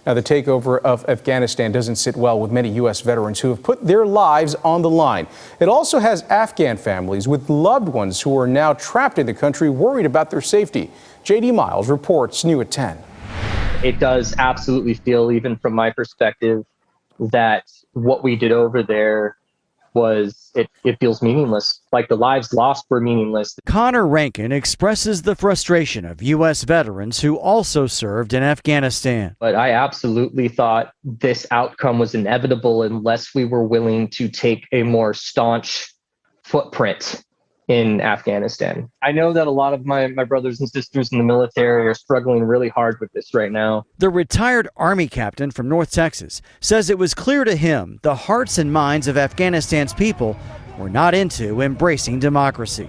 Now, the takeover of Afghanistan doesn't sit well with many U.S. veterans who have put their lives on the line. It also has Afghan families with loved ones who are now trapped in the country, worried about their safety. J.D. Miles reports, new at 10. It does absolutely feel, even from my perspective, that what we did over there it feels meaningless, like the lives lost were meaningless. Conor Rankin expresses the frustration of U.S. veterans who also served in Afghanistan. But I absolutely thought this outcome was inevitable unless we were willing to take a more staunch footprint in Afghanistan. I know that a lot of my brothers and sisters in the military are struggling really hard with this right now. The retired Army captain from North Texas says it was clear to him the hearts and minds of Afghanistan's people were not into embracing democracy.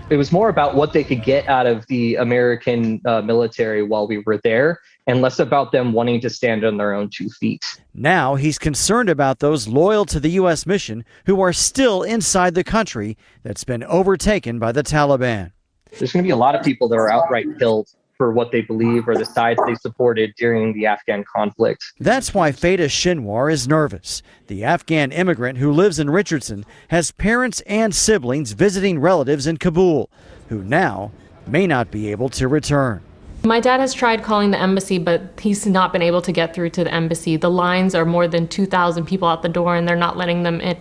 It was more about what they could get out of the American military while we were there, and less about them wanting to stand on their own 2 feet. Now he's concerned about those loyal to the U.S. mission who are still inside the country that's been overtaken by the Taliban. There's going to be a lot of people that are outright killed for what they believe or the sides they supported during the Afghan conflict. That's why Feda Shinwar is nervous. The Afghan immigrant who lives in Richardson has parents and siblings visiting relatives in Kabul who now may not be able to return. My dad has tried calling the embassy, but he's not been able to get through to the embassy. The lines are more than 2,000 people out the door, and they're not letting them in,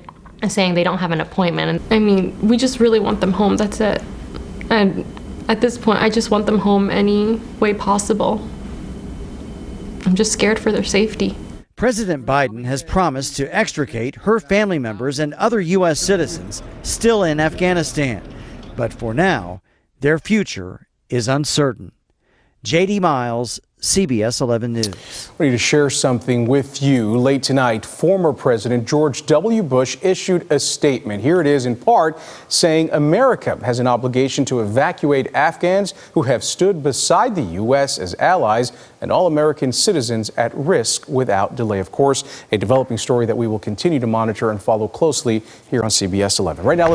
saying they don't have an appointment. And I mean, we just really want them home, that's it. And at this point, I just want them home any way possible. I'm just scared for their safety. President Biden has promised to extricate her family members and other U.S. citizens still in Afghanistan. But for now, their future is uncertain. J.D. Miles, CBS 11 News. Ready to share something with you. Late tonight, former President George W. Bush issued a statement. Here it is in part saying America has an obligation to evacuate Afghans who have stood beside the U.S. as allies and all American citizens at risk without delay. Of course, a developing story that we will continue to monitor and follow closely here on CBS 11. Right now, let's